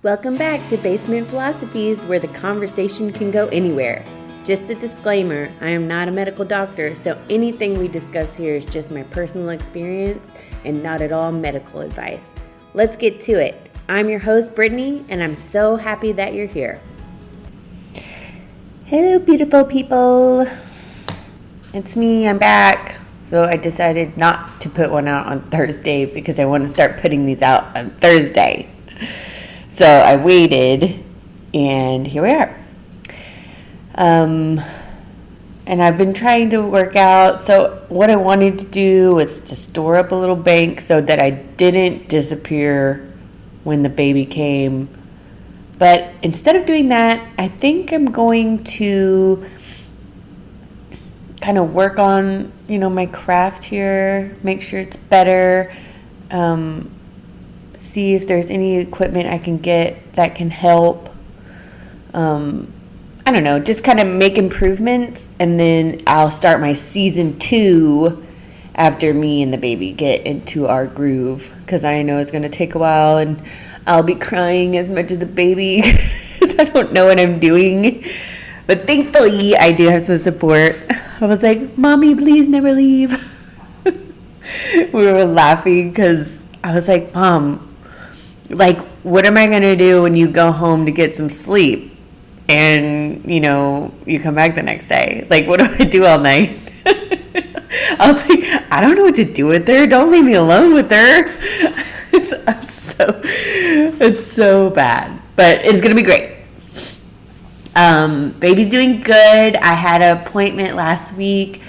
Welcome back to Basement Philosophies, where the conversation can go anywhere. Just a disclaimer, I am not a medical doctor, so anything we discuss here is just my personal experience and not at all medical advice. Let's get to it. I'm your host, Brittany, and I'm so happy that you're here. Hello, beautiful people. It's me, I'm back. So I decided not to put one out on Thursday because I want to start putting these out on Thursday. So I waited, and here we are. And I've been trying to work out. So what I wanted to do was to store up a little bank so that I didn't disappear when the baby came. But instead of doing that, I think I'm going to kind of work on, my craft here, make sure it's better, see if there's any equipment I can get that can help. I don't know, just kind of make improvements, and then I'll start my season 2 after me and the baby get into our groove, because I know it's going to take a while, and I'll be crying as much as the baby because I don't know what I'm doing. But thankfully, I do have some support. I was like, Mommy, please never leave. We were laughing because I was like, Mom, what am I going to do when you go home to get some sleep and, you come back the next day? What do I do all night? I was like, I don't know what to do with her. Don't leave me alone with her. It's so bad, but it's going to be great. Baby's doing good. I had an appointment last week,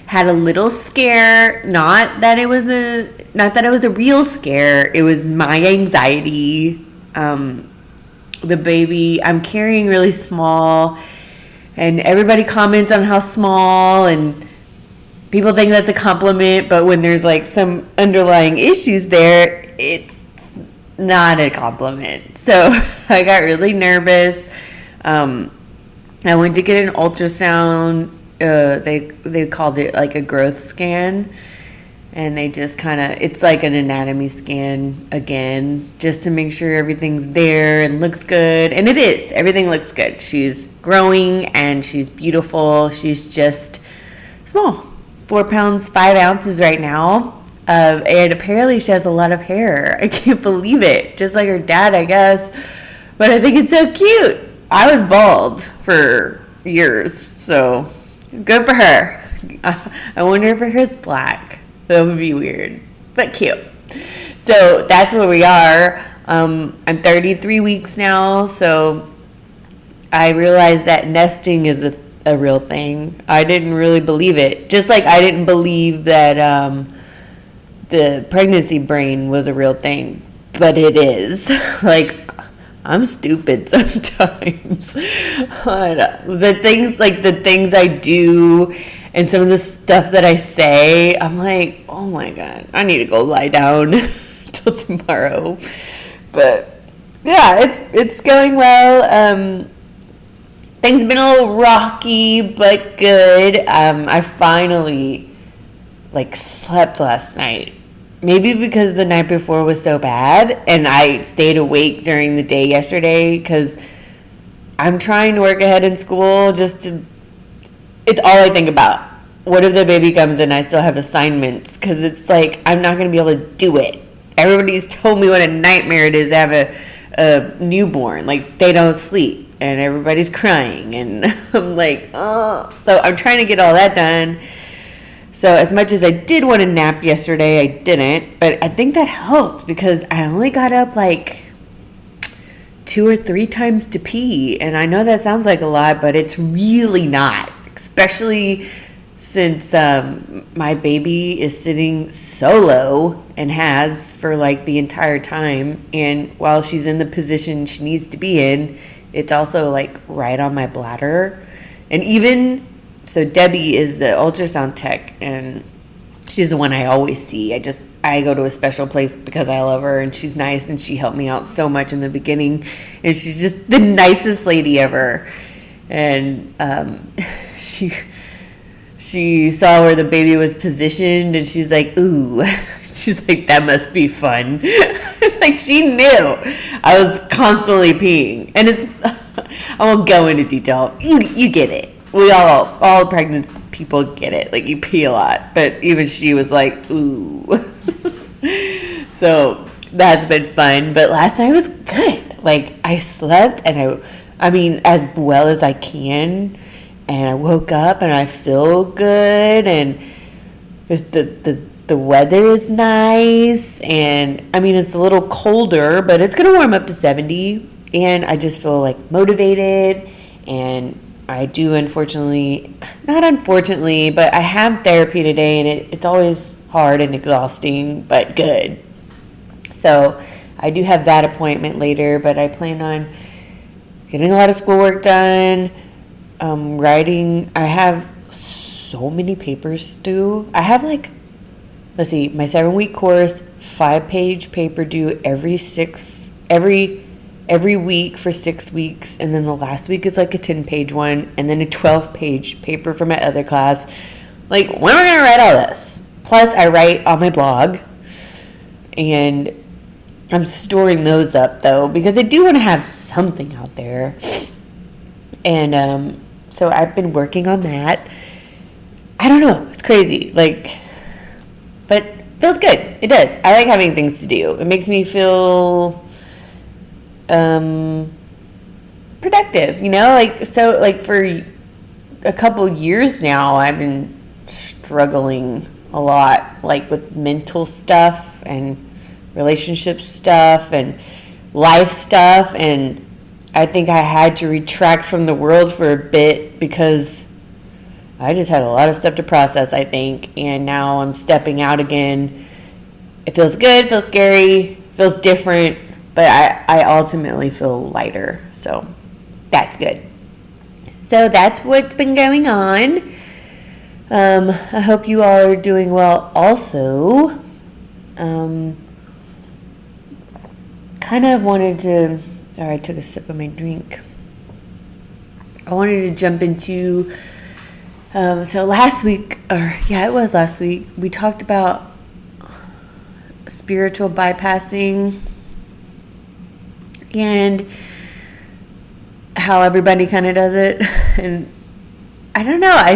had a little scare, not that it was a real scare. It was my anxiety. The baby, I'm carrying really small, and everybody comments on how small, and people think that's a compliment, but when there's some underlying issues there, it's not a compliment. So I got really nervous. I went to get an ultrasound. They called it a growth scan, and they just it's like an anatomy scan again, just to make sure everything's there and looks good. And it is. Everything looks good. She's growing and she's beautiful. She's just small, 4 pounds 5 ounces right now. And apparently she has a lot of hair. I can't believe it. Just like her dad, I guess. But I think it's so cute. I was bald for years, so good for her. I wonder if her hair's black. That would be weird, but cute. So that's where we are. I'm 33 weeks now, so I realized that nesting is a real thing. I didn't really believe it. Just like I didn't believe that the pregnancy brain was a real thing, but it is. I'm stupid sometimes. The things I do and some of the stuff that I say, I'm like, oh my God, I need to go lie down till tomorrow. But yeah, it's going well. Things been a little rocky, but good. I finally slept last night. Maybe because the night before was so bad, and I stayed awake during the day yesterday because I'm trying to work ahead in school. It's all I think about. What if the baby comes and I still have assignments? Because it's I'm not going to be able to do it. Everybody's told me what a nightmare it is to have a newborn. They don't sleep, and everybody's crying, and I'm like, oh. So I'm trying to get all that done. So as much as I did want to nap yesterday, I didn't. But I think that helped because I only got up 2 or 3 times to pee. And I know that sounds like a lot, but it's really not. Especially since my baby is sitting solo and has for the entire time. And while she's in the position she needs to be in, it's also right on my bladder. And even... So Debbie is the ultrasound tech, and she's the one I always see. I go to a special place because I love her, and she's nice, and she helped me out so much in the beginning, and she's just the nicest lady ever. And she saw where the baby was positioned, and she's like, ooh, She's like, that must be fun. Like, she knew I was constantly peeing. And I won't go into detail. You get it. We all pregnant people get it. Like, you pee a lot. But even she was like, ooh. So that's been fun. But last night was good. Like, I slept and I mean, as well as I can. And I woke up and I feel good. And the weather is nice. And I mean, it's a little colder, but it's going to warm up to 70. And I just feel like motivated. And I do, not unfortunately, but I have therapy today, and it's always hard and exhausting, but good. So I do have that appointment later, but I plan on getting a lot of schoolwork done, writing. I have so many papers due. I have my 7-week course, 5-page paper due every week for 6 weeks, and then the last week is like a 10-page one, and then a 12-page paper for my other class. Like, when am I gonna write all this? Plus, I write on my blog, and I'm storing those up though, because I do want to have something out there. And so I've been working on that. I don't know, it's crazy, but it feels good. It does. I like having things to do. It makes me feel productive, for a couple years now I've been struggling a lot, with mental stuff and relationship stuff and life stuff, and I think I had to retract from the world for a bit because I just had a lot of stuff to process, I think, and now I'm stepping out again. It feels good, feels scary, feels different, but I ultimately feel lighter, so that's good. So that's what's been going on. I hope you all are doing well also. I took a sip of my drink. I wanted to jump into, last week, we talked about spiritual bypassing and how everybody kind of does it. And I don't know, I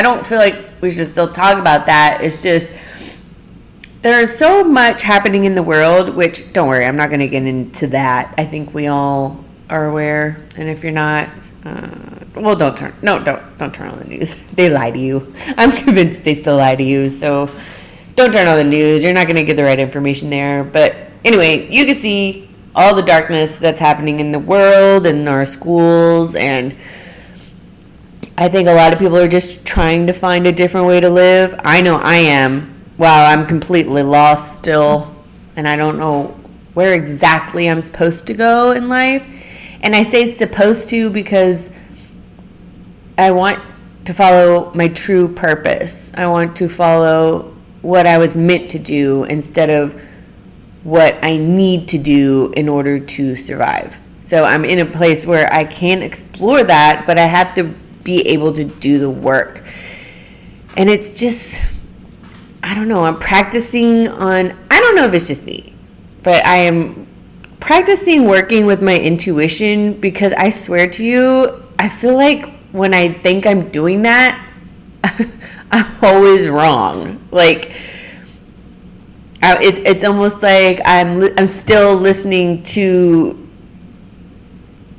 don't feel like we should still talk about that. It's just, there's so much happening in the world, which, don't worry, I'm not going to get into that. I think we all are aware. And if you're not, don't turn on the news. They lie to you. I'm convinced they still lie to you. So don't turn on the news. You're not going to get the right information there. But anyway, you can see all the darkness that's happening in the world and our schools, and I think a lot of people are just trying to find a different way to live. I know I am. Wow, I'm completely lost still, and I don't know where exactly I'm supposed to go in life. And I say supposed to because I want to follow my true purpose. I want to follow what I was meant to do instead of what I need to do in order to survive. So I'm in a place where I can explore that, but I have to be able to do the work. And it's just, I don't know, I'm practicing on, I don't know if it's just me, but I am practicing working with my intuition, because I swear to you, I feel like when I think I'm doing that, I'm always wrong. It's almost like I'm still listening to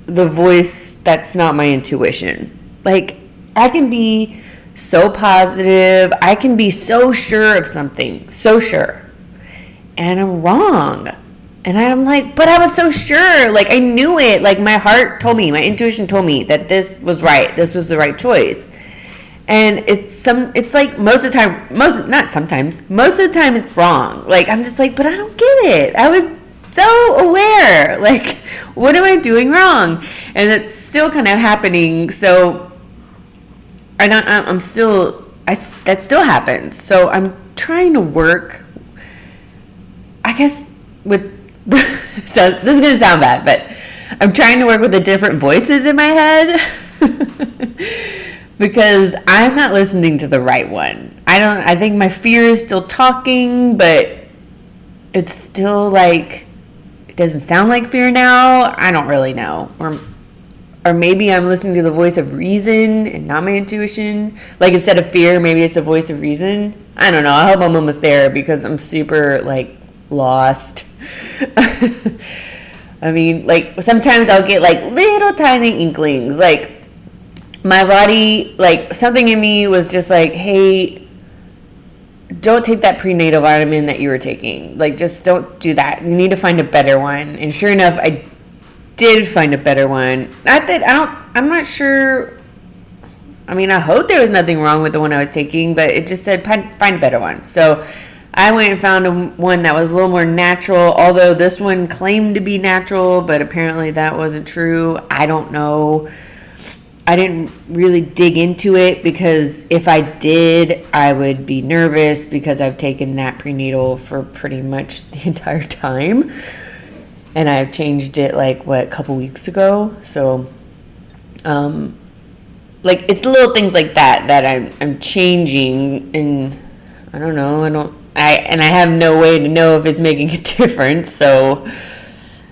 the voice that's not my intuition. I can be so positive, I can be so sure of something, so sure, and I'm wrong. And I'm like, but I was so sure, I knew it, my heart told me, my intuition told me that this was right, this was the right choice. And it's like most of the time, most of the time it's wrong. I'm just but I don't get it. I was so aware. What am I doing wrong? And it's still kind of happening. So that still happens. So I'm trying to work, I guess, with, so this is going to sound bad, but I'm trying to work with the different voices in my head. Because I'm not listening to the right one. I think my fear is still talking, but it's still like, it doesn't sound like fear now. I don't really know. Or maybe I'm listening to the voice of reason and not my intuition. Like, instead of fear, maybe it's a voice of reason. I don't know. I hope I'm almost there because I'm super, like, lost. I mean, like, sometimes I'll get, like, little tiny inklings. Like, my body, like, something in me was just like, hey, don't take that prenatal vitamin that you were taking. Like, just don't do that. You need to find a better one. And sure enough, I did find a better one. Not that I'm not sure. I mean, I hope there was nothing wrong with the one I was taking, but it just said find a better one. So I went and found one that was a little more natural, although this one claimed to be natural, but apparently that wasn't true. I don't know. I didn't really dig into it because if I did, I would be nervous because I've taken that prenatal for pretty much the entire time. And I changed it like a couple weeks ago. So, like, it's little things like that I'm changing, and I don't know. I have no way to know if it's making a difference. So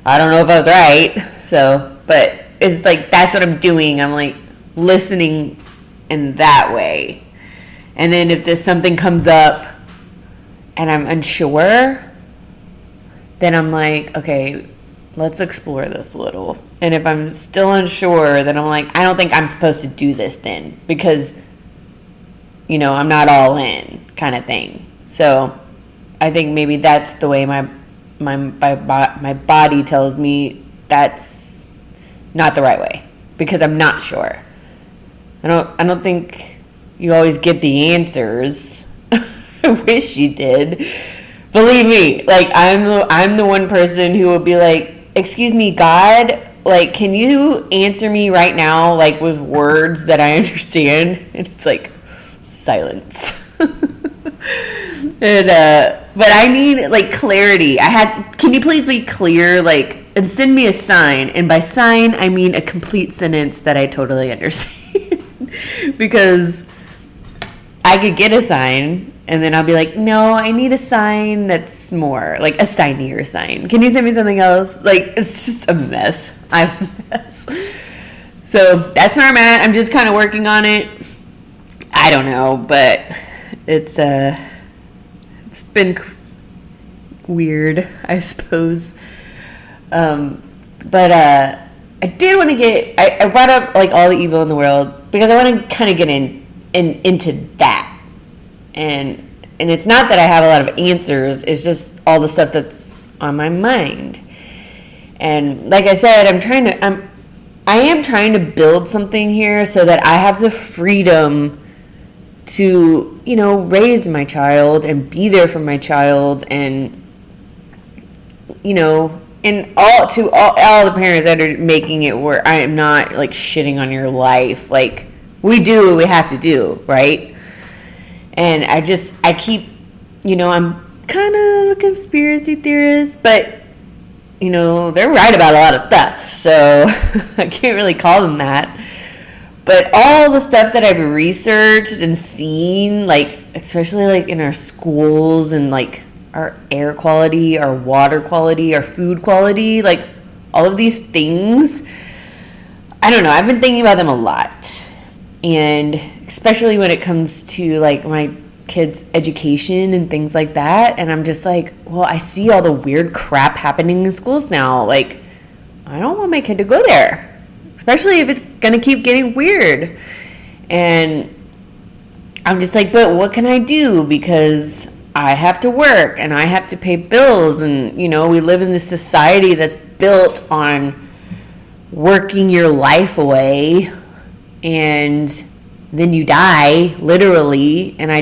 I don't know if I was right. So, but it's like that's what I'm doing. I'm like listening in that way, and then if there's something comes up and I'm unsure, then I'm like, okay, let's explore this a little. And if I'm still unsure, then I'm like, I don't think I'm supposed to do this then because, I'm not all in kind of thing. So I think maybe that's the way my body tells me that's not the right way because I'm not sure. I don't think you always get the answers. I wish you did. Believe me, like I'm the one person who would be like, excuse me, God, like, can you answer me right now, like, with words that I understand? And it's like, silence. And, but I need, like, clarity. Can you please be clear, like, and send me a sign? And by sign, I mean a complete sentence that I totally understand. Because I could get a sign, and then I'll be like, no, I need a sign that's more, like a signier sign. Can you send me something else? Like, it's just a mess. I'm a mess. So that's where I'm at. I'm just kind of working on it. I don't know, but it's been weird, I suppose. But I did want to I brought up, like, all the evil in the world because I want to kind of get into that. And it's not that I have a lot of answers. It's just all the stuff that's on my mind. And like I said, I am trying to build something here so that I have the freedom to, raise my child and be there for my child, and and all the parents that are making it where I am not, like, shitting on your life. Like, we do what we have to do, right? And I keep, I'm kind of a conspiracy theorist, but, they're right about a lot of stuff. So I can't really call them that. But all the stuff that I've researched and seen, like, especially, like, in our schools and, like, our air quality, our water quality, our food quality, like, all of these things, I don't know. I've been thinking about them a lot. And especially when it comes to, like, my kids' education and things like that. And I'm just like, well, I see all the weird crap happening in schools now. Like, I don't want my kid to go there, especially if it's going to keep getting weird. And I'm just like, but what can I do? Because I have to work and I have to pay bills. And, we live in this society that's built on working your life away. And then you die, literally, and I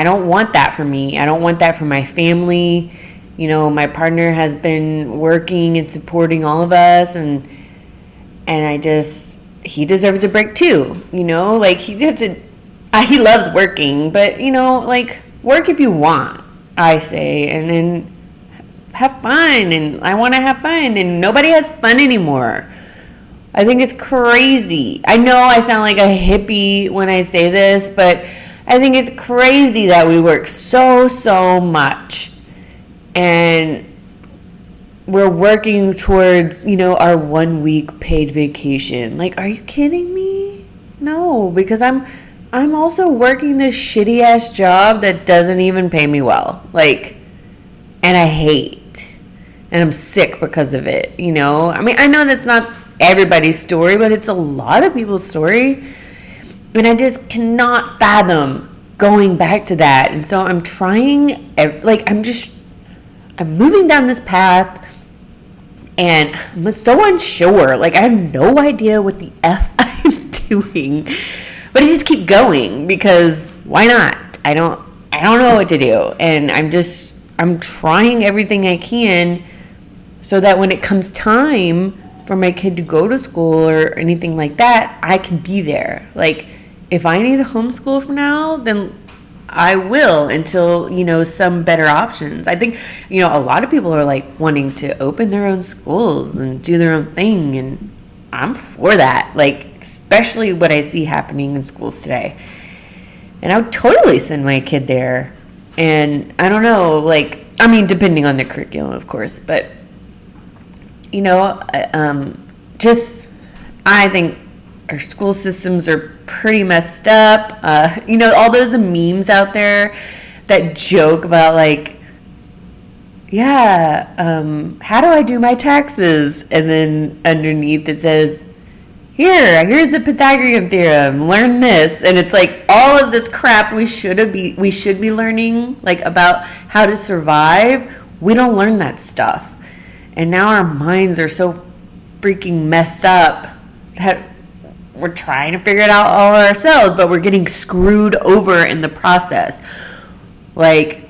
don't want that for me. I don't want that for my family. My partner has been working and supporting all of us, and he deserves a break too. Like, he loves working, but, like, work if you want, I say, and then have fun, and I want to have fun, and nobody has fun anymore. I think it's crazy. I know I sound like a hippie when I say this, but I think it's crazy that we work so much And we're working towards, our 1 week paid vacation. Like, are you kidding me? No, because I'm also working this shitty ass job that doesn't even pay me well. Like, and I hate, and I'm sick because of it, I mean, I know that's not everybody's story, but it's a lot of people's story. And I just cannot fathom going back to that. And so I'm trying, I'm moving down this path, and I'm so unsure. Like, I have no idea what the F I'm doing. But I just keep going because why not? I don't know what to do. And I'm trying everything I can so that when it comes time for my kid to go to school or anything like that, I can be there. Like, if I need a homeschool from now, then I will until, some better options. I think, a lot of people are like wanting to open their own schools and do their own thing. And I'm for that. Like, especially what I see happening in schools today. And I would totally send my kid there. And I don't know, depending on the curriculum, of course. But, I think our school systems are pretty messed up. All those memes out there that joke about how do I do my taxes? And then underneath it says, here's the Pythagorean theorem, learn this. And it's like all of this crap we should be learning, like about how to survive. We don't learn that stuff. And now our minds are so freaking messed up that we're trying to figure it out all ourselves, but we're getting screwed over in the process. Like,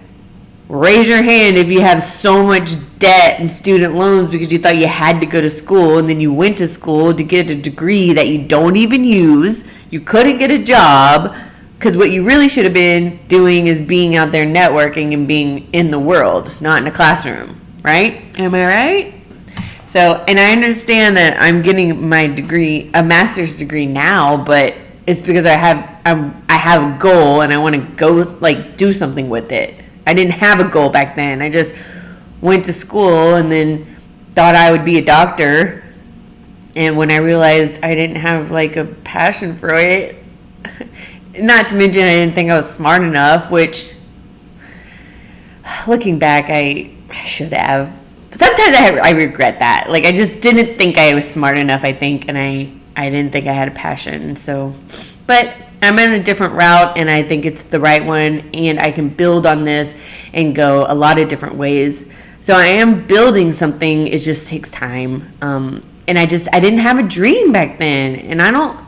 raise your hand if you have so much debt and student loans because you thought you had to go to school, and then you went to school to get a degree that you don't even use. You couldn't get a job because what you really should have been doing is being out there networking and being in the world, not in a classroom, right? Am I right? So, and I understand that I'm getting my degree, a master's degree now, but it's because I have a goal and I want to go do something with it. I didn't have a goal back then. I just went to school and then thought I would be a doctor. And when I realized I didn't have a passion for it, not to mention I didn't think I was smart enough, which looking back, I should have. Sometimes I regret that. I just didn't think I was smart enough, I think, and I didn't think I had a passion. So, but I'm in a different route, and I think it's the right one, and I can build on this and go a lot of different ways. So I am building something. It just takes time. And I didn't have a dream back then, and I not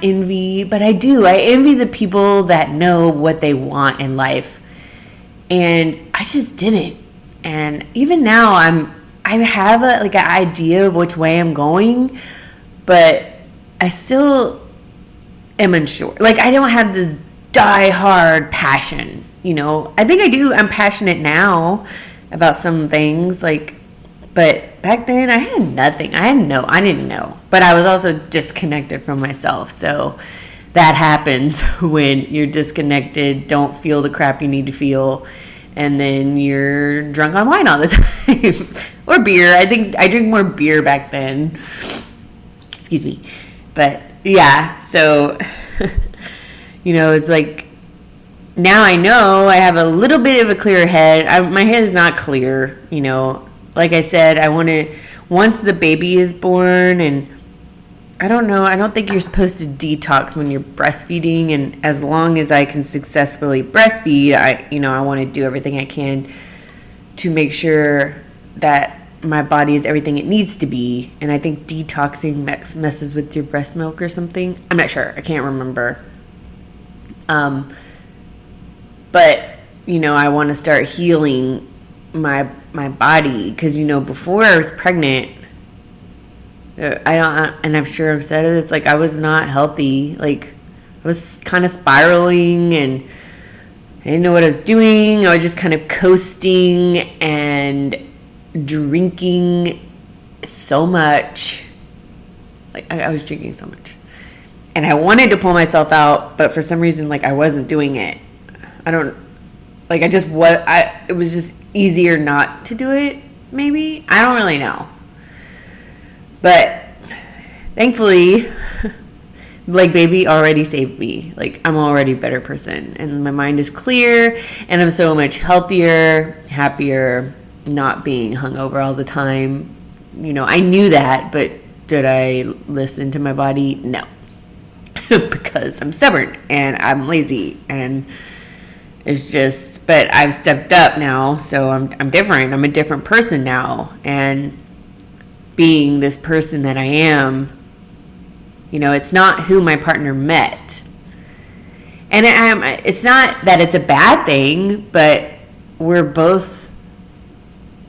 envy, but I do. I envy the people that know what they want in life. And I just didn't. And even now I have an idea of which way I'm going, but I still am unsure. I don't have this die-hard passion, I think I do. I'm passionate now about some things, but back then I had nothing. I didn't know. But I was also disconnected from myself. So that happens when you're disconnected, don't feel the crap you need to feel, and then you're drunk on wine all the time. Or beer. I think I drink more beer back then. Excuse me. But yeah, so it's now I know I have a little bit of a clearer head. My head is not clear, Like I said, I want to, once the baby is born, and I don't know, I don't think you're supposed to detox when you're breastfeeding, and as long as I can successfully breastfeed, I want to do everything I can to make sure that my body is everything it needs to be. And I think detoxing messes with your breast milk or something. I'm not sure. I can't remember. But, I want to start healing my body because, before I was pregnant, and I'm sure I've said it, I was not healthy. I was kind of spiraling and I didn't know what I was doing. I was just kind of coasting and drinking so much. I was drinking so much. And I wanted to pull myself out, but for some reason, I wasn't doing it. Like it was just easier not to do it, maybe. I don't really know. But thankfully, like baby already saved me. Like I'm already a better person and my mind is clear and I'm so much healthier, happier, not being hungover all the time. I knew that, but did I listen to my body? No. Because I'm stubborn and I'm lazy and it's just, but I've stepped up now, so I'm different. I'm a different person now, and being this person that I am, it's not who my partner met. And it's not that it's a bad thing, but we're both,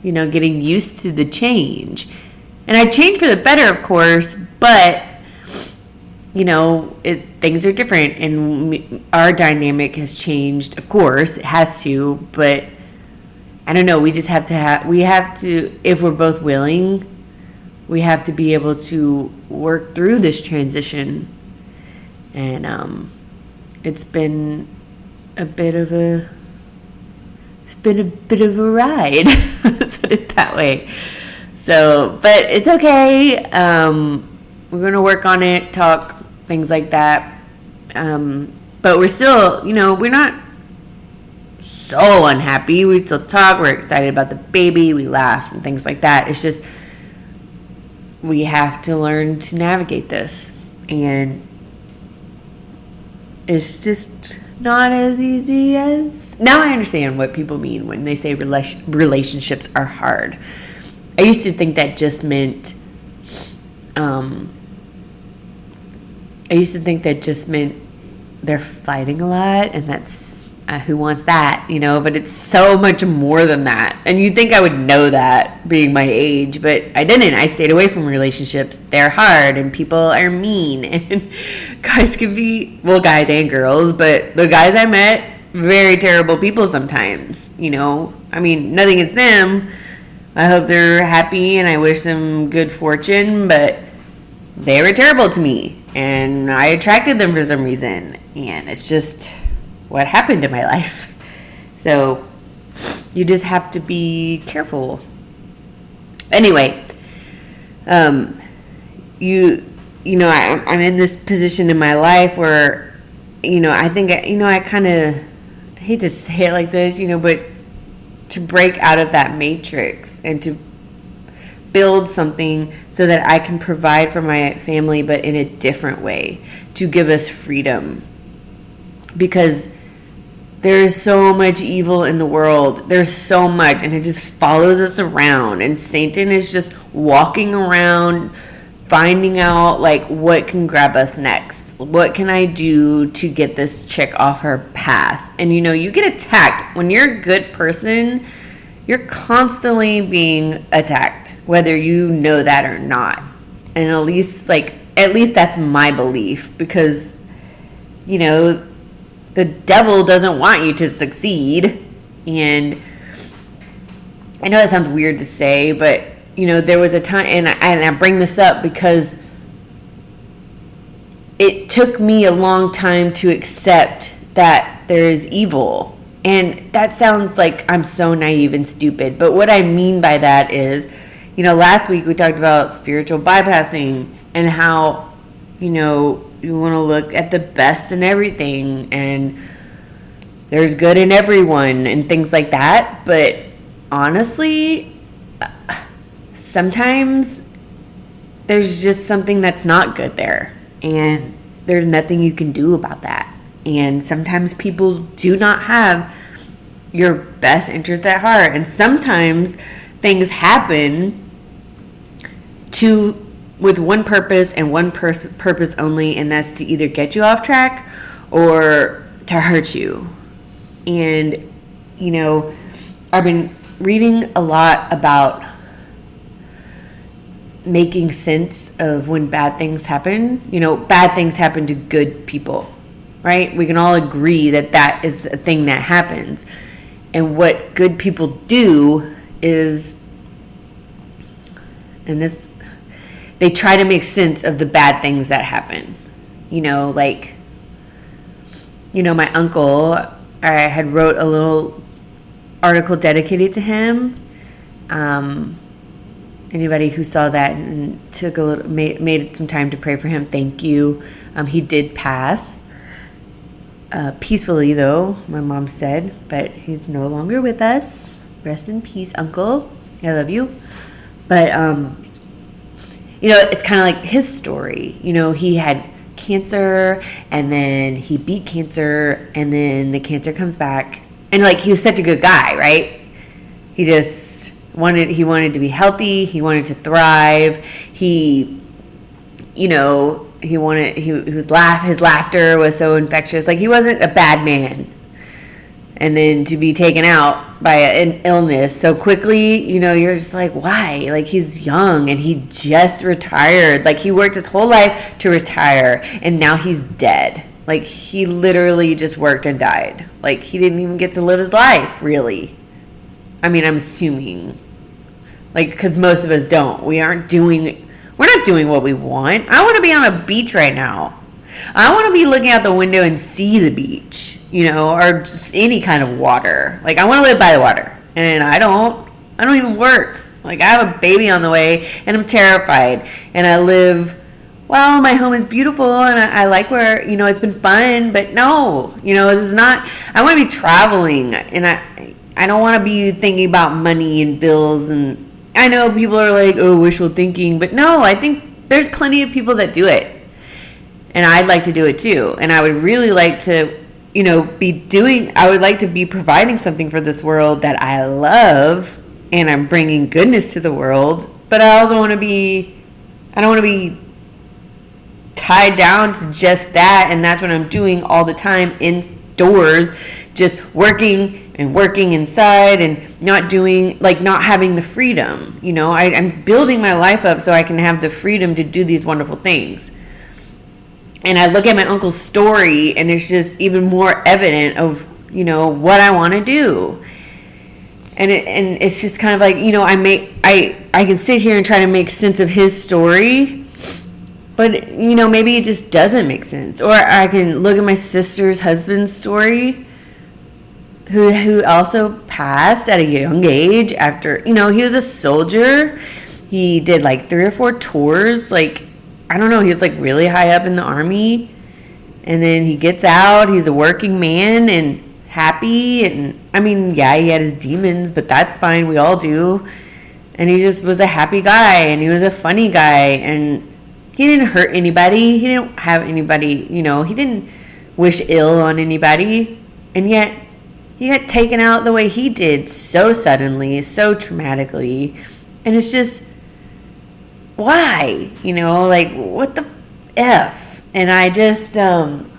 getting used to the change. And I changed for the better, of course, but, things are different and our dynamic has changed. Of course, it has to, but I don't know. We just have to, if we're both willing, we have to be able to work through this transition. And it's been a bit of a ride. Let's put it that way. So, but it's okay. We're going to work on it, talk, things like that. But we're still, we're not so unhappy. We still talk. We're excited about the baby. We laugh and things like that. It's just, we have to learn to navigate this. And it's just not as easy as... Now I understand what people mean when they say relationships are hard. I used to think that just meant... they're fighting a lot, and that's who wants that, but it's so much more than that. And you'd think I would know that being my age, but I didn't. I stayed away from relationships. They're hard and people are mean, and guys can be, well, guys and girls, but the guys I met, very terrible people sometimes, I mean, nothing against them. I hope they're happy and I wish them good fortune, but they were terrible to me. And I attracted them for some reason. And it's just what happened in my life. So you just have to be careful. Anyway, I'm in this position in my life where, I think, I kind of hate to say it like this, but to break out of that matrix and to build something so that I can provide for my family, but in a different way, to give us freedom. Because there's so much evil in the world. There's so much, and it just follows us around. And Satan is just walking around, finding out, like, what can grab us next? What can I do to get this chick off her path? And, you get attacked. When you're a good person, you're constantly being attacked, whether you know that or not. And at least that's my belief, because, the devil doesn't want you to succeed. And I know that sounds weird to say, but, there was a time, and I bring this up because it took me a long time to accept that there is evil. And that sounds like I'm so naive and stupid. But what I mean by that is, last week we talked about spiritual bypassing and how, you want to look at the best in everything and there's good in everyone and things like that. But honestly, sometimes there's just something that's not good there. And there's nothing you can do about that. And sometimes people do not have your best interest at heart. And sometimes things happen with one purpose and one purpose only, and that's to either get you off track or to hurt you. And, I've been reading a lot about making sense of when bad things happen. Bad things happen to good people. Right? We can all agree that that is a thing that happens. And what good people do is, they try to make sense of the bad things that happen. My uncle, I had wrote a little article dedicated to him. Anybody who saw that and took a little, made some time to pray for him, thank you. He did pass peacefully, though, my mom said, but he's no longer with us. Rest in peace, Uncle. I love you. But it's kind of like his story. He had cancer, and then he beat cancer, and then the cancer comes back, and like he was such a good guy, right? He just wanted to be healthy. He wanted to thrive. His laughter was so infectious. Like, he wasn't a bad man. And then to be taken out by an illness so quickly, you're just like, why? Like, he's young and he just retired. Like, he worked his whole life to retire, and now he's dead. Like, he literally just worked and died. Like, he didn't even get to live his life, really. I mean, I'm assuming. Like, because most of us don't. We're not doing what we want. I want to be on a beach right now. I want to be looking out the window and see the beach, or just any kind of water. Like, I want to live by the water, and I don't even work. Like, I have a baby on the way, and I'm terrified, and I live, well, my home is beautiful, and I like where, it's been fun, but no, this is not, I want to be traveling, and I don't want to be thinking about money and bills, and I know people are like, oh, wishful thinking, but no, I think there's plenty of people that do it. And I'd like to do it too. And I would really like to, I would like to be providing something for this world that I love, and I'm bringing goodness to the world. But I also I don't want to be tied down to just that. And that's what I'm doing all the time indoors, just working and working inside and not having the freedom. I'm building my life up so I can have the freedom to do these wonderful things. And I look at my uncle's story, and it's just even more evident of, what I want to do. And it's just kind of like, I can sit here and try to make sense of his story, but, maybe it just doesn't make sense. Or I can look at my sister's husband's story, who also passed at a young age after, he was a soldier. He did like 3 or 4 tours, like, I don't know, he was like really high up in the army, and then he gets out, he's a working man and happy, and I mean, yeah, he had his demons, but that's fine, we all do, and he just was a happy guy, and he was a funny guy, and he didn't hurt anybody, he didn't have anybody, he didn't wish ill on anybody, and yet he got taken out the way he did so suddenly, so traumatically, and it's just, why? Like, what the F? And I just, and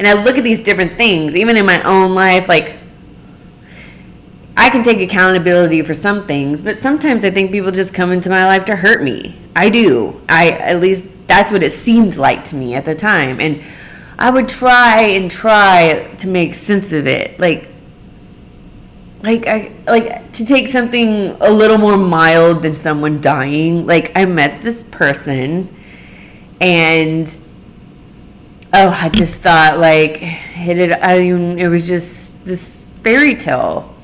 I look at these different things, even in my own life, like, I can take accountability for some things, but sometimes I think people just come into my life to hurt me. I do. At least that's what it seemed like to me at the time. And I would try to make sense of it. Like to take something a little more mild than someone dying. Like, I met this person, and I just thought, like, it was just this fairy tale.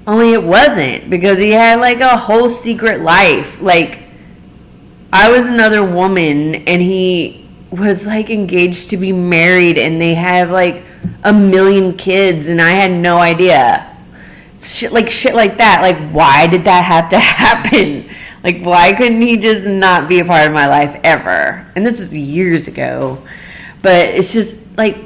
Only it wasn't, because he had like a whole secret life. Like, I was another woman, and he was like engaged to be married, and they have like 1 million kids, and I had no idea. Shit like that. Like, why did that have to happen? Like, why couldn't he just not be a part of my life ever? And this was years ago. But it's just like,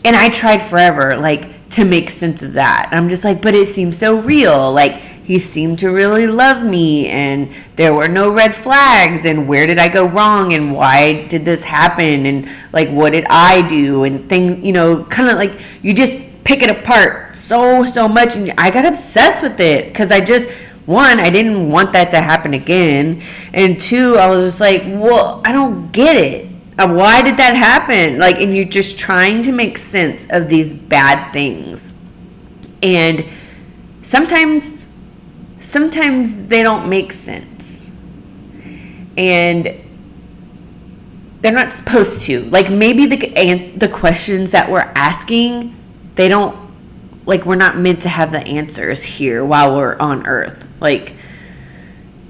and I tried forever, like, to make sense of that. I'm just like, but it seems so real. Like, he seemed to really love me, and there were no red flags, and where did I go wrong, and why did this happen, and like, what did I do, and things, kind of like, you just pick it apart so much, and I got obsessed with it, because I didn't want that to happen again, and 2, I was just like, well, I don't get it. Why did that happen? Like, and you're just trying to make sense of these bad things, and sometimes they don't make sense, and they're not supposed to. Like, maybe the questions that we're asking, they don't like we're not meant to have the answers here while we're on earth. Like,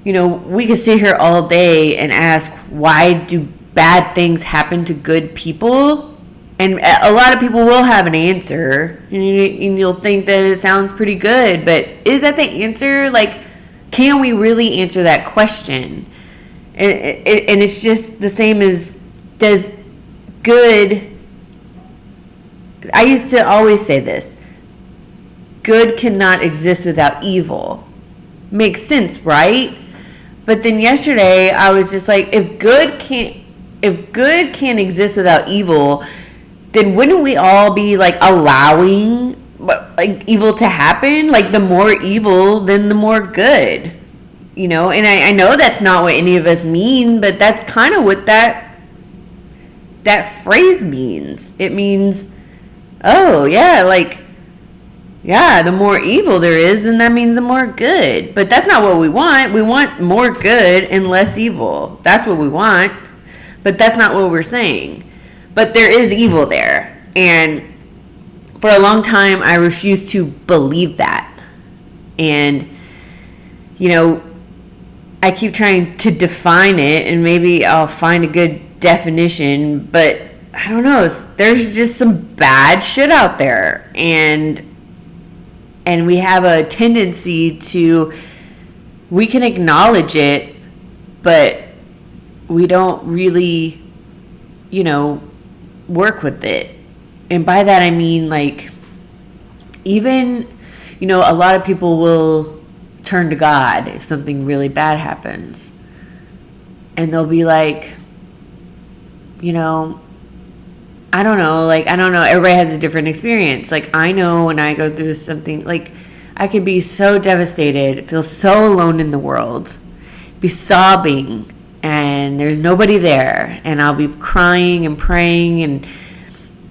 you know, we could sit here all day and ask, why do bad things happen to good people? And a lot of people will have an answer, and you'll think that it sounds pretty good, but is that the answer? Like, can we really answer that question? And it's just the same as, does good... I used to always say this: good cannot exist without evil. Makes sense, right? But then yesterday I was just like, if good can't exist without evil, then wouldn't we all be like allowing like evil to happen? Like, the more evil, then the more good, you know? And I know that's not what any of us mean, but that's kind of what that phrase means. It means, oh yeah, like, yeah, the more evil there is, then that means the more good. But that's not what we want. We want more good and less evil. That's what we want. But that's not what we're saying. But there is evil there. And for a long time, I refused to believe that. And, you know, I keep trying to define it, and maybe I'll find a good definition. But I don't know. There's just some bad shit out there. And we have a tendency we can acknowledge it, but we don't really, you know, work with it. And by that I mean, like, even, you know, a lot of people will turn to God if something really bad happens. And they'll be like, you know, I don't know. Everybody has a different experience. Like, I know when I go through something, like, I could be so devastated, feel so alone in the world, be sobbing, and there's nobody there. And I'll be crying and praying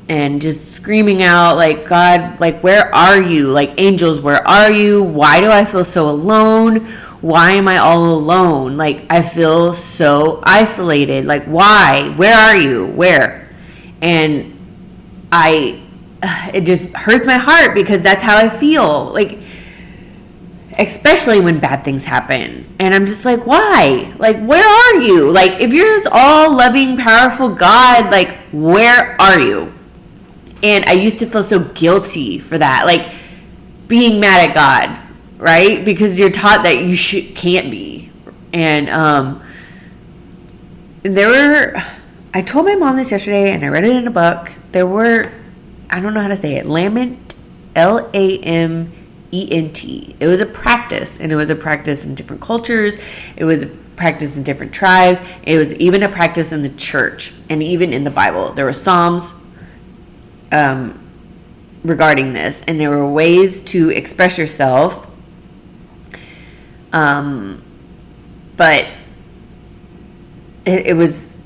and just screaming out, like, God, like, where are you? Like, angels, where are you? Why do I feel so alone? Why am I all alone? Like, I feel so isolated. Like, why? Where are you? Where? And it just hurts my heart, because that's how I feel. Like, especially when bad things happen. And I'm just like, why? Like, where are you? Like, if you're this all loving, powerful God, like, where are you? And I used to feel so guilty for that. Like, being mad at God, right? Because you're taught that you can't be. And I told my mom this yesterday, and I read it in a book. There were, I don't know how to say it, lament, Lament. It was a practice, and it was a practice in different cultures. It was a practice in different tribes. It was even a practice in the church, and even in the Bible. There were Psalms regarding this, and there were ways to express yourself. But it was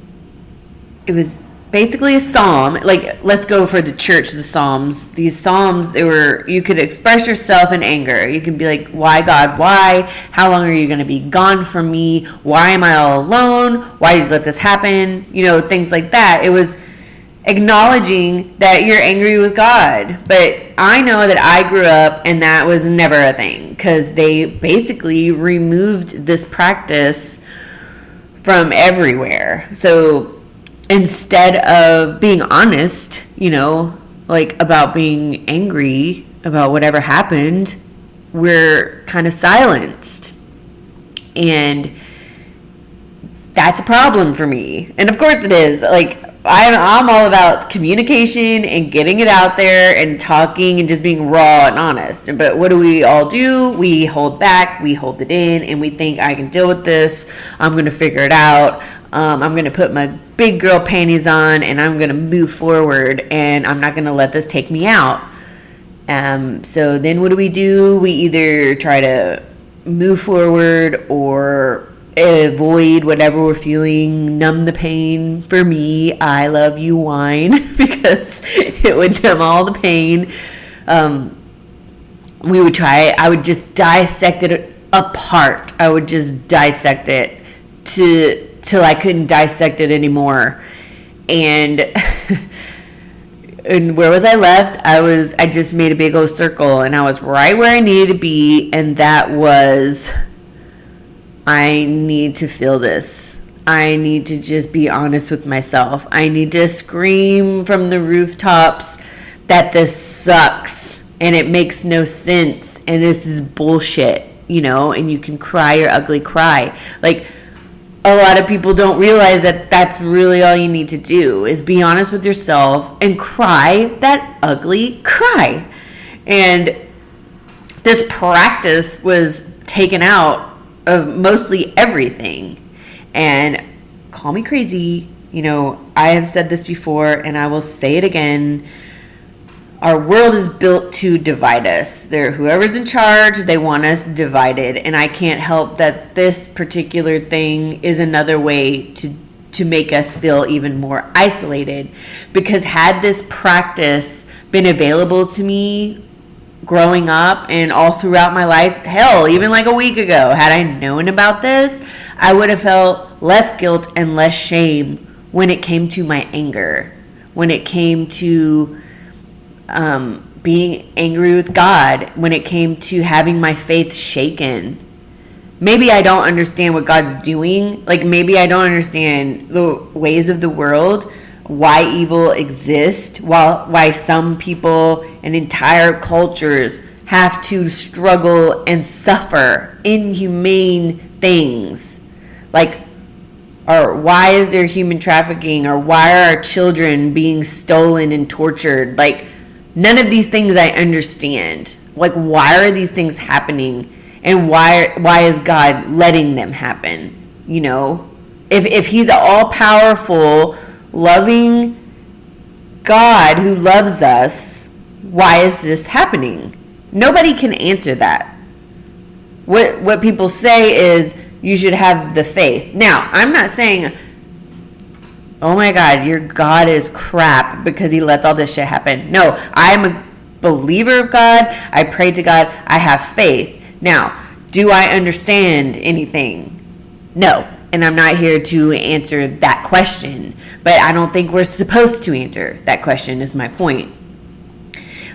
basically a psalm. Like, let's go for the church, the Psalms. These Psalms, you could express yourself in anger. You can be like, why, God, why? How long are you going to be gone from me? Why am I all alone? Why did you let this happen? You know, things like that. It was acknowledging that you're angry with God. But I know that I grew up and that was never a thing, because they basically removed this practice from everywhere. So instead of being honest, you know, like, about being angry about whatever happened, we're kind of silenced. And that's a problem for me. And of course it is. Like, I'm all about communication and getting it out there and talking and just being raw and honest. But what do we all do? We hold back, we hold it in, and we think, I can deal with this. I'm going to figure it out. I'm going to put my big girl panties on, and I'm going to move forward, and I'm not going to let this take me out. So then what do? We either try to move forward or avoid whatever we're feeling, numb the pain. For me, I love you wine because it would numb all the pain. I would just dissect it apart. I would just dissect it till I couldn't dissect it anymore. And and where was I left? I just made a big old circle, and I was right where I needed to be, and that was, I need to feel this. I need to just be honest with myself. I need to scream from the rooftops that this sucks and it makes no sense and this is bullshit, and you can cry your ugly cry. Like, a lot of people don't realize that that's really all you need to do is be honest with yourself and cry that ugly cry. And this practice was taken out of mostly everything. And call me crazy, I have said this before and I will say it again. Our world is built to divide us. Whoever's in charge, they want us divided. And I can't help that this particular thing is another way to make us feel even more isolated. Because had this practice been available to me growing up and all throughout my life, hell, even like a week ago, had I known about this, I would have felt less guilt and less shame when it came to my anger, when it came to being angry with God, when it came to having my faith shaken. Maybe I don't understand what God's doing. Like, maybe I don't understand the ways of the world, why evil exists, why some people and entire cultures have to struggle and suffer inhumane things. Like, or why is there human trafficking, or why are our children being stolen and tortured? Like, none of these things I understand. Like, why are these things happening? And why is God letting them happen? If he's an all-powerful, loving God who loves us, why is this happening? Nobody can answer that. What people say is you should have the faith. Now, I'm not saying, oh my God, your God is crap because he lets all this shit happen. No, I'm a believer of God. I pray to God. I have faith. Now, do I understand anything? No. And I'm not here to answer that question. But I don't think we're supposed to answer that question, is my point.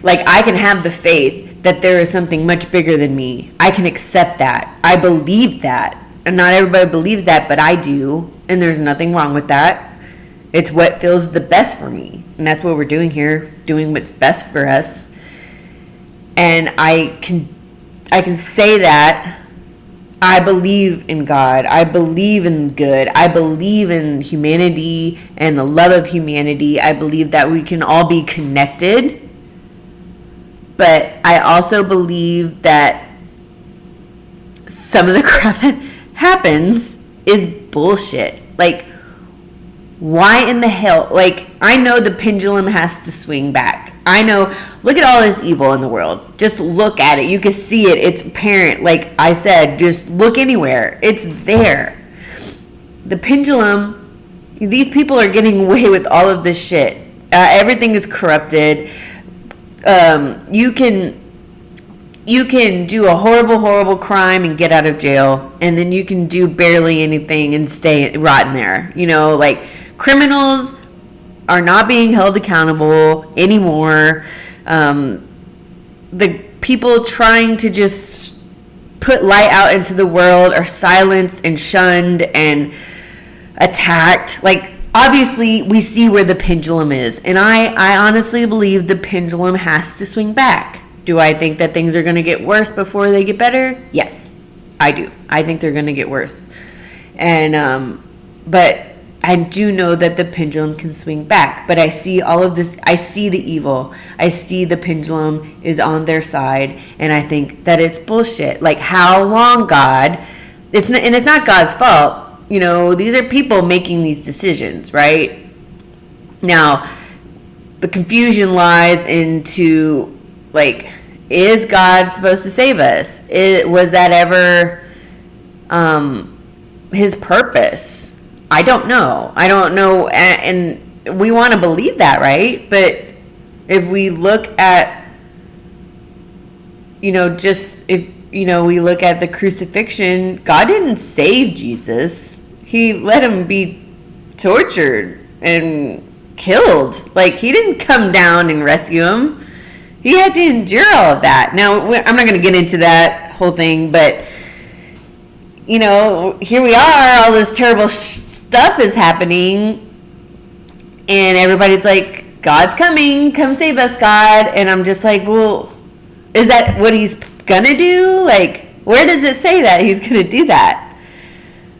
Like, I can have the faith that there is something much bigger than me. I can accept that. I believe that. And not everybody believes that, but I do. And there's nothing wrong with that. It's what feels the best for me. And that's what we're doing here, doing what's best for us. And I can say that I believe in God. I believe in good. I believe in humanity and the love of humanity. I believe that we can all be connected. But I also believe that some of the crap that happens is bullshit. Like, why in the hell? Like, I know the pendulum has to swing back. I know, look at all this evil in the world. Just look at it. You can see it. It's apparent. Like I said, just look anywhere. It's there. The pendulum, these people are getting away with all of this shit. Everything is corrupted. You can do a horrible, horrible crime and get out of jail. And then you can do barely anything and stay rotten there. Like, criminals are not being held accountable anymore. The people trying to just put light out into the world are silenced and shunned and attacked. Like, obviously, we see where the pendulum is. And I honestly believe the pendulum has to swing back. Do I think that things are going to get worse before they get better? Yes, I do. I think they're going to get worse. And, but I do know that the pendulum can swing back, but I see all of this. I see the evil. I see the pendulum is on their side, and I think that it's bullshit. Like, how long, God? It's not God's fault. These are people making these decisions, right? Now, the confusion lies into, like, is God supposed to save us? Was that ever his purpose? I don't know. And we want to believe that, right? But if we look at, we look at the crucifixion, God didn't save Jesus. He let him be tortured and killed. Like, he didn't come down and rescue him. He had to endure all of that. Now, I'm not going to get into that whole thing, but, you know, here we are, all this terrible stuff is happening, and everybody's like, God's coming, come save us, God. And I'm just like, well, is that what he's going to do? Like, where does it say that he's going to do that?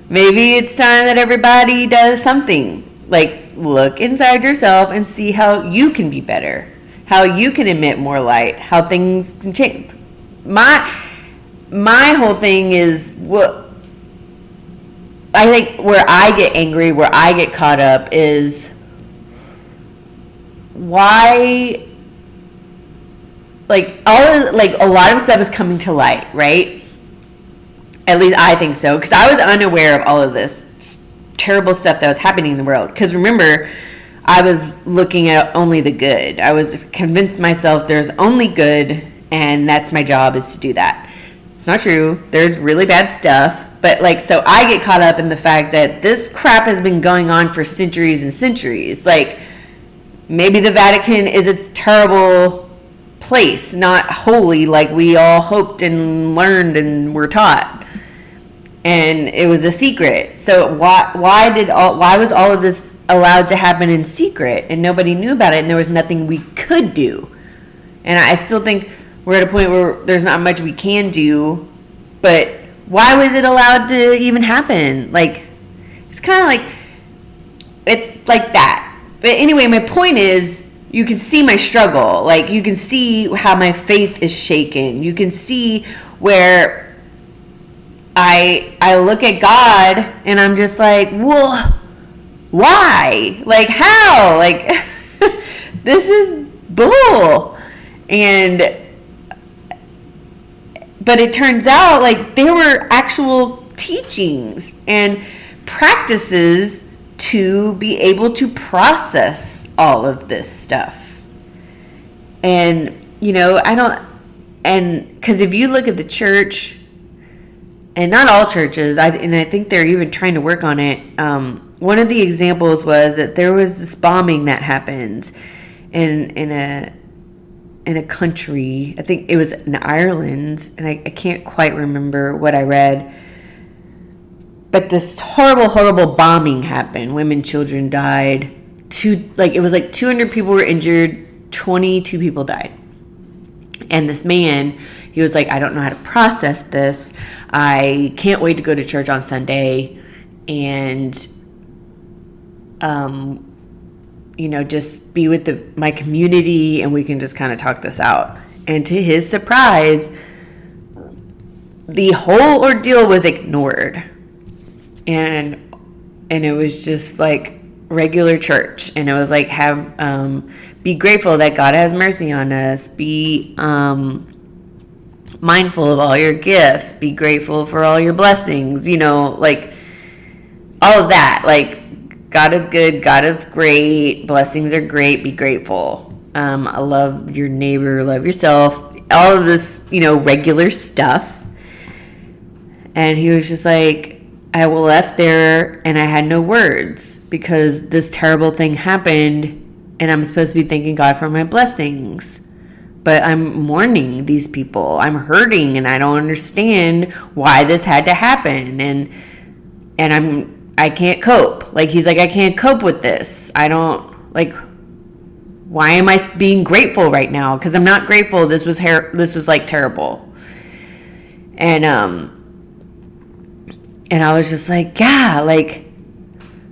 Maybe it's time that everybody does something. Like, look inside yourself and see how you can be better, how you can emit more light, how things can change. My whole thing is, what I think where I get angry, where I get caught up is, why, like, a lot of stuff is coming to light, right? At least I think so, because I was unaware of all of this terrible stuff that was happening in the world. Because remember, I was looking at only the good. I was convinced myself there's only good, and that's my job, is to do that. It's not true. There's really bad stuff. But, like, so I get caught up in the fact that this crap has been going on for centuries and centuries. Like, maybe the Vatican is a terrible place, not holy like we all hoped and learned and were taught. And it was a secret. So why was all of this allowed to happen in secret and nobody knew about it, and there was nothing we could do? And I still think we're at a point where there's not much we can do, but why was it allowed to even happen? Like, it's kind of like, it's like that. But anyway, my point is, you can see my struggle. Like, you can see how my faith is shaken. You can see where I look at God and I'm just like, well, why? Like, how? Like, this is bull. But it turns out, like, there were actual teachings and practices to be able to process all of this stuff. And, you know, because if you look at the church, and not all churches, I think they're even trying to work on it. One of the examples was that there was this bombing that happened in a country. I think it was in Ireland, and I can't quite remember what I read. But this horrible, horrible bombing happened. Women, children died. It was like 200 people were injured, 22 people died. And this man, he was like, I don't know how to process this. I can't wait to go to church on Sunday and, you know, just be with my community, and we can just kind of talk this out. And to his surprise, the whole ordeal was ignored. And it was just like regular church. And it was like, be grateful that God has mercy on us. Be mindful of all your gifts. Be grateful for all your blessings. You know, like all of that. Like, God is good. God is great. Blessings are great. Be grateful. I love your neighbor. Love yourself. All of this, you know, regular stuff. And he was just like, I left there and I had no words because this terrible thing happened, and I'm supposed to be thanking God for my blessings. But I'm mourning these people. I'm hurting, and I don't understand why this had to happen. And I can't cope. Like, he's like, I can't cope with this. I don't, like, why am I being grateful right now? Because I'm not grateful. This was like terrible. And I was just like, yeah, like,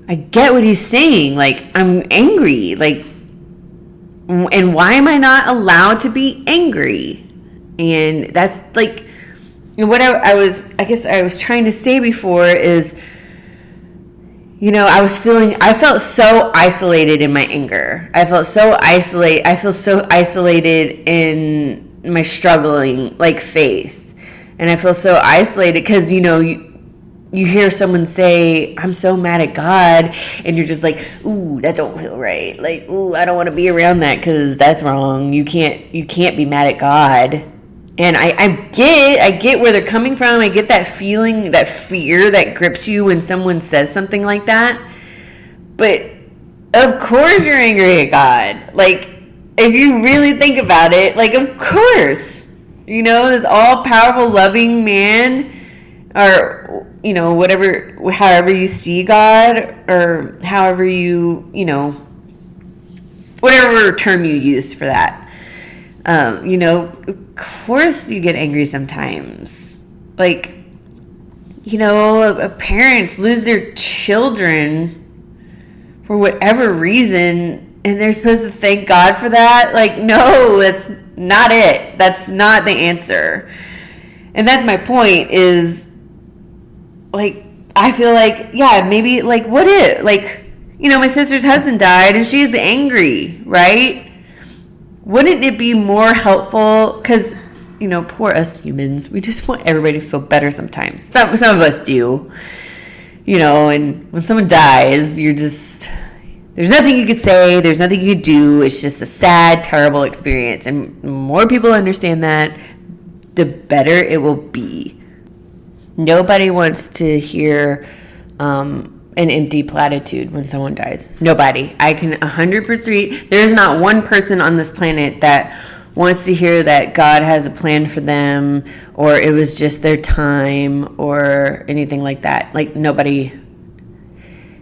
I get what he's saying. Like, I'm angry. Like, and why am I not allowed to be angry? And that's like, what I was trying to say before is, you know, I felt so isolated in my anger. I feel so isolated in my struggling, like, faith. And I feel so isolated because, you know, you hear someone say, I'm so mad at God, and you're just like, ooh, that don't feel right. Like, ooh, I don't want to be around that because that's wrong. You can't be mad at God. And I get where they're coming from. I get that feeling, that fear that grips you when someone says something like that. But Of course you're angry at God. Like, if you really think about it, like, of course. You know, this all-powerful, loving man, or, you know, whatever, however you see God, or however you know, whatever term you use for that. You know, of course you get angry sometimes. Like, you know, parents lose their children for whatever reason, and they're supposed to thank God for that. Like, no, that's not it. That's not the answer. And that's my point is, like, I feel like, yeah, maybe, like, what if, like, you know, my sister's husband died and she's angry, right? Wouldn't it be more helpful? Because, you know, poor us humans, we just want everybody to feel better sometimes. Some of us do, you know, and when someone dies, you're just, there's nothing you could say, there's nothing you could do. It's just a sad, terrible experience. And the more people understand that, the better it will be. Nobody wants to hear an empty platitude when someone dies. Nobody. I can 100%. There's not one person on this planet that wants to hear that God has a plan for them, or it was just their time, or anything like that. Like, nobody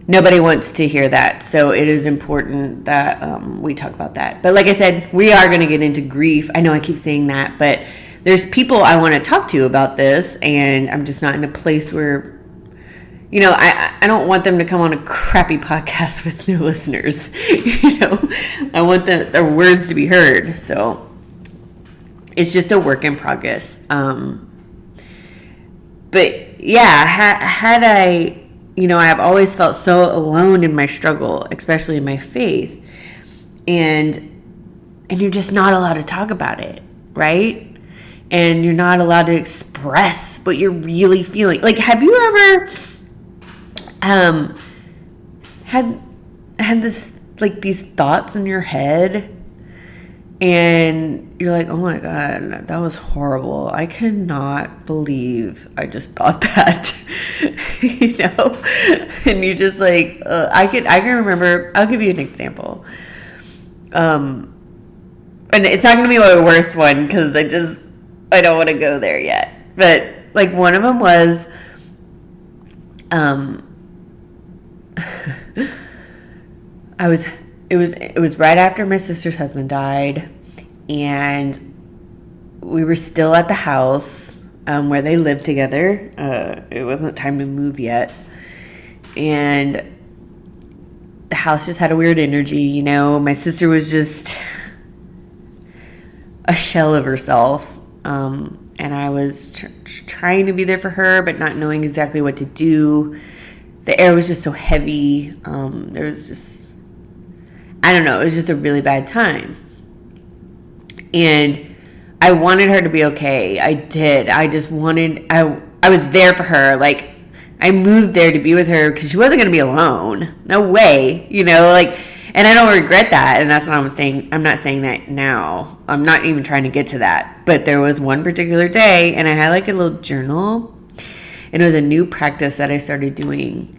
wants to hear that. So it is important that we talk about that. But like I said, we are going to get into grief. I know I keep saying that, but there's people I want to talk to about this, and I'm just not in a place where, you know, I don't want them to come on a crappy podcast with new listeners. You know, I want their words to be heard. So it's just a work in progress. But yeah, had I, you know, I've always felt so alone in my struggle, especially in my faith. And you're just not allowed to talk about it, right? And you're not allowed to express what you're really feeling. Like, have you ever had this, like, these thoughts in your head, and you're like, oh my God, that was horrible. I cannot believe I just thought that. You know? And you just like, I can remember, I'll give you an example. And it's not going to be my worst one, because I don't want to go there yet. But, like, one of them was, it was right after my sister's husband died, and we were still at the house where they lived together. It wasn't time to move yet, and the house just had a weird energy. You know, my sister was just a shell of herself, and I was trying to be there for her, but not knowing exactly what to do. The air was just so heavy. There was just, I don't know, it was just a really bad time. And I wanted her to be okay. I did. I just wanted, I was there for her. Like, I moved there to be with her because she wasn't going to be alone. No way, you know, like, and I don't regret that. And that's what I'm saying. I'm not saying that now. I'm not even trying to get to that. But there was one particular day, and I had like a little journal, and it was a new practice that I started doing.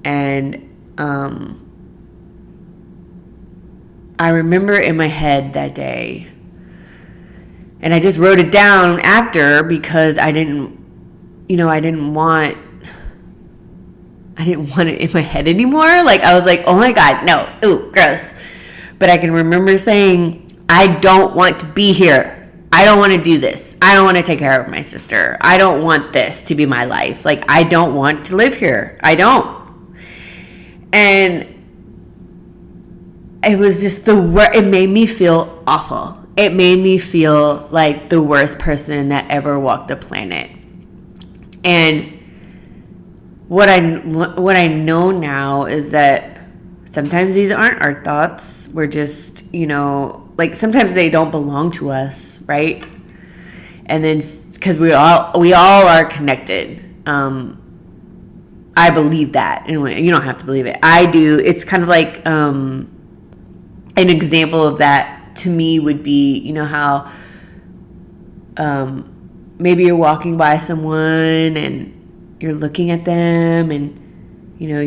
And I remember in my head that day, and I just wrote it down after, because I didn't want it in my head anymore. Like, I was like, oh my God, no, ooh, gross. But I can remember saying, I don't want to be here. I don't want to do this. I don't want to take care of my sister. I don't want this to be my life. Like, I don't want to live here. I don't. And it was just it made me feel awful. It made me feel like the worst person that ever walked the planet. And what I know now is that sometimes these aren't our thoughts. We're just, you know, like, sometimes they don't belong to us, right? And then, because we all are connected. I believe that. Anyway, you don't have to believe it. I do. It's kind of like an example of that to me would be, you know, how maybe you're walking by someone and you're looking at them, and, you know,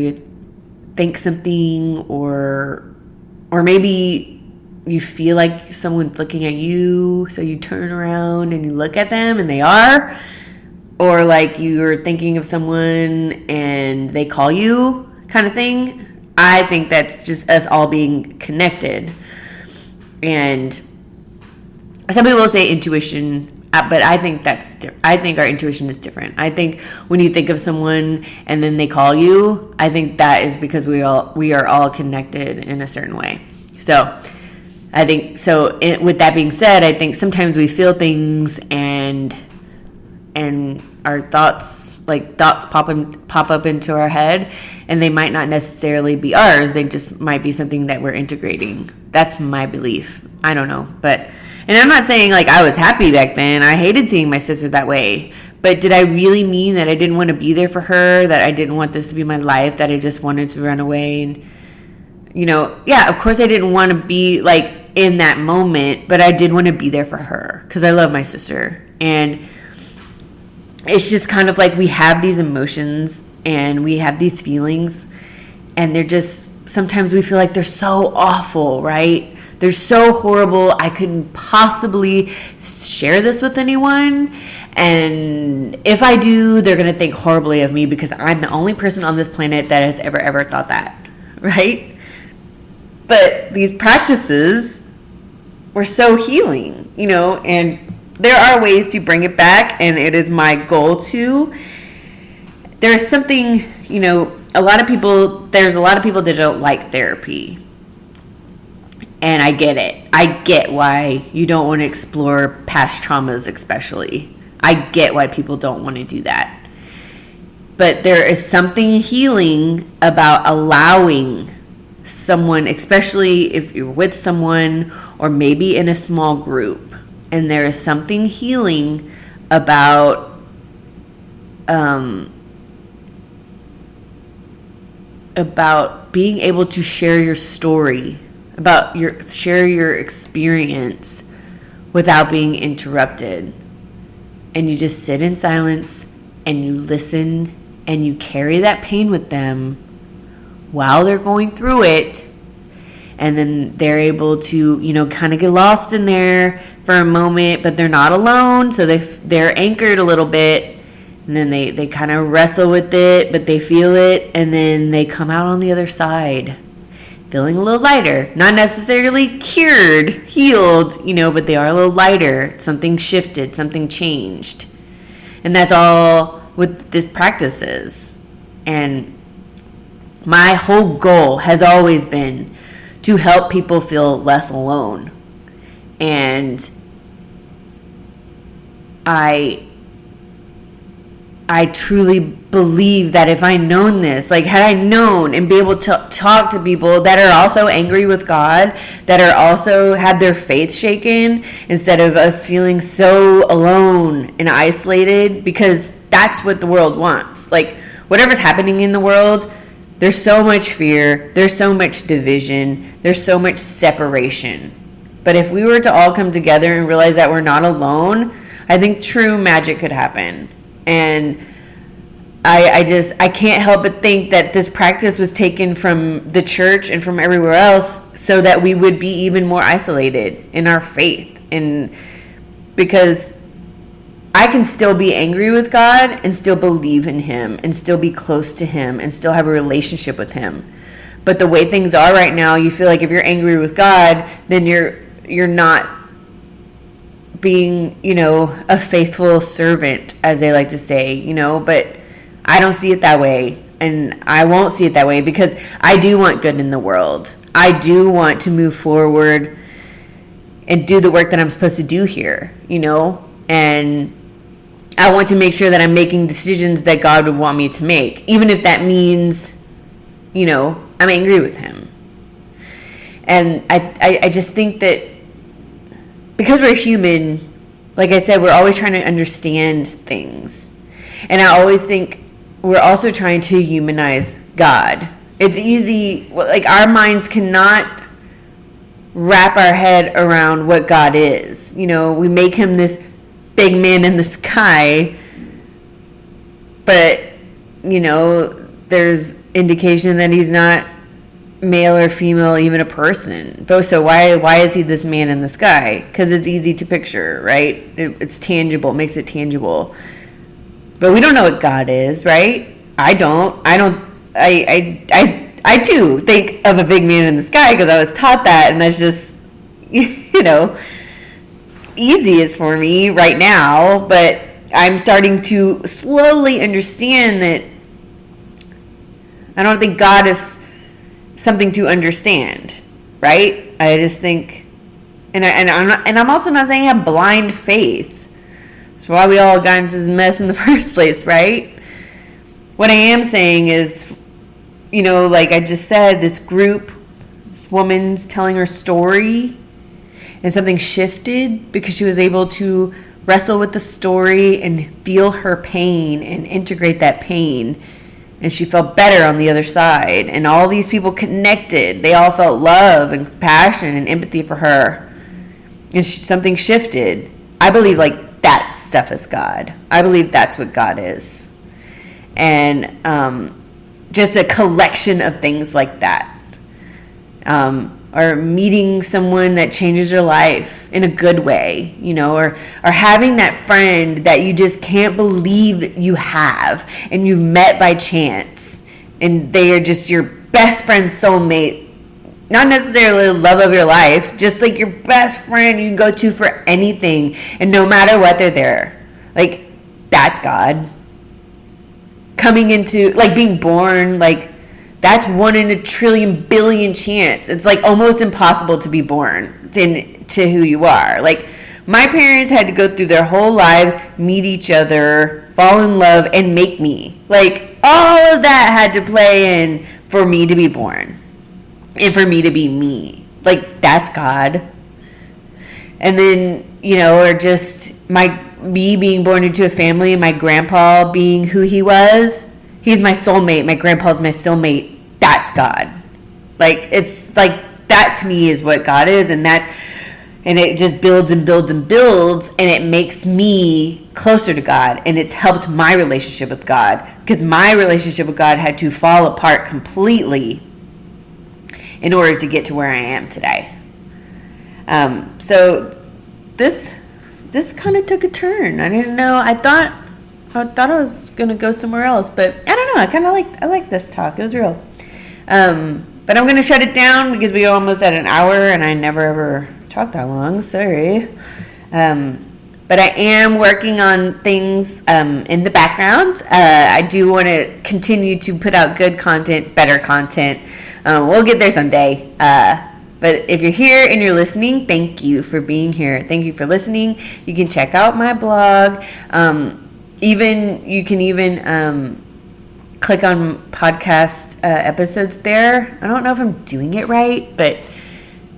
think something, or maybe you feel like someone's looking at you, so you turn around and you look at them and they are, or like you're thinking of someone and they call you, kind of thing. I think that's just us all being connected. And some people say intuition, but I think I think our intuition is different. I think when you think of someone and then they call you, I think that is because we are all connected in a certain way. So I think so. With that being said, I think sometimes we feel things and our thoughts pop up into our head, and they might not necessarily be ours. They just might be something that we're integrating. That's my belief. I don't know, and I'm not saying like I was happy back then. I hated seeing my sister that way. But did I really mean that I didn't want to be there for her, that I didn't want this to be my life, that I just wanted to run away? And, yeah, of course I didn't want to be like in that moment, but I did want to be there for her because I love my sister. And it's just kind of like we have these emotions and we have these feelings, and they're just, sometimes we feel like they're so awful, right? They're so horrible. I couldn't possibly share this with anyone. And if I do, they're going to think horribly of me because I'm the only person on this planet that has ever thought that, right? But these practices were so healing, and there are ways to bring it back, and it is my goal to. There's something, there's a lot of people that don't like therapy. And I get it. I get why you don't want to explore past traumas, especially. I get why people don't want to do that. But there is something healing about allowing someone, especially if you're with someone or maybe in a small group, and there is something healing about being able to share your story, share your experience without being interrupted. And you just sit in silence and you listen and you carry that pain with them while they're going through it. And then they're able to, kind of get lost in there for a moment, but they're not alone. So they're anchored a little bit, and then they kind of wrestle with it, but they feel it. And then they come out on the other side feeling a little lighter, not necessarily cured, healed, but they are a little lighter. Something shifted, something changed. And that's all what this practice is. And my whole goal has always been to help people feel less alone. And I truly believe that if I known this, like had I known and be able to talk to people that are also angry with God, that are also had their faith shaken, instead of us feeling so alone and isolated, because that's what the world wants. Like whatever's happening in the world, there's so much fear, there's so much division, there's so much separation. But if we were to all come together and realize that we're not alone, I think true magic could happen. And I can't help but think that this practice was taken from the church and from everywhere else so that we would be even more isolated in our faith. And because I can still be angry with God and still believe in him and still be close to him and still have a relationship with him. But the way things are right now, you feel like if you're angry with God, then you're not being, a faithful servant, as they like to say, but I don't see it that way, and I won't see it that way, because I do want good in the world. I do want to move forward and do the work that I'm supposed to do here, and I want to make sure that I'm making decisions that God would want me to make, even if that means, I'm angry with him. And I just think that because we're human, like I said, we're always trying to understand things. And I always think we're also trying to humanize God. It's easy, like our minds cannot wrap our head around what God is. We make him this big man in the sky, but, there's indication that he's not male or female, even a person. But so why is he this man in the sky? Because it's easy to picture, right? It's tangible, it makes it tangible. But we don't know what God is, right? I too think of a big man in the sky because I was taught that, and that's just, easiest for me right now. But I'm starting to slowly understand that I don't think God is something to understand, right? I just think, and I'm also not saying I have blind faith. That's why we all got into this mess in the first place, right? What I am saying is, like I just said, this woman's telling her story, and something shifted because she was able to wrestle with the story and feel her pain and integrate that pain. And she felt better on the other side. And all these people connected. They all felt love and compassion and empathy for her. And something shifted. I believe that stuff is God. I believe that's what God is. And just a collection of things like that. Or meeting someone that changes your life in a good way, or having that friend that you just can't believe you have and you met by chance, and they are just your best friend, soulmate, not necessarily the love of your life, just like your best friend you can go to for anything, and no matter what, they're there. That's God. Coming into, being born, that's 1 in a trillion billion chance. It's almost impossible to be born to who you are. My parents had to go through their whole lives, meet each other, fall in love, and make me. All of that had to play in for me to be born and for me to be me. That's God. And then, or just me being born into a family and my grandpa being who he was. He's my soulmate. My grandpa's my soulmate. That's God. That to me is what God is, and it just builds and builds and builds, and it makes me closer to God, and it's helped my relationship with God, because my relationship with God had to fall apart completely in order to get to where I am today. So this kind of took a turn. I didn't know. I thought I was gonna go somewhere else, but I don't know. I like this talk. It was real. But I'm gonna shut it down because we are almost at an hour, and I never ever talk that long. Sorry. But I am working on things in the background. I do want to continue to put out good content, better content. We'll get there someday. But if you're here and you're listening, thank you for being here. Thank you for listening. You can check out my blog. You can even click on podcast episodes there. I don't know if I'm doing it right, but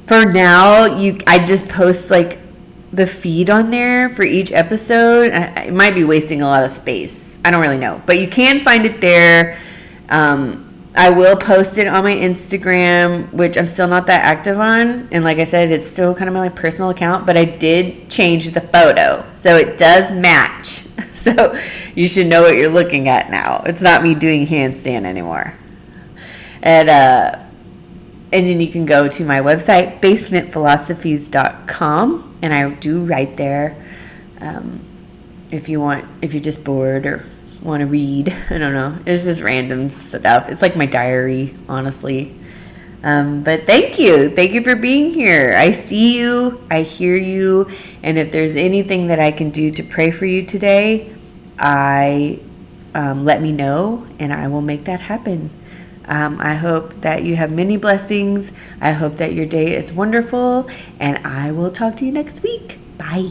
for now, I just post the feed on there for each episode. It might be wasting a lot of space. I don't really know, but you can find it there. I will post it on my Instagram, which I'm still not that active on. And like I said, it's still kind of my personal account, but I did change the photo, so it does match. So you should know what you're looking at now. It's not me doing handstand anymore. And then you can go to my website, basementphilosophies.com, and I do write there if you're just bored or want to read. I don't know. It's just random stuff. It's like my diary, honestly. But thank you. Thank you for being here. I see you. I hear you. And if there's anything that I can do to pray for you today, let me know, and I will make that happen. I hope that you have many blessings. I hope that your day is wonderful, and I will talk to you next week. Bye.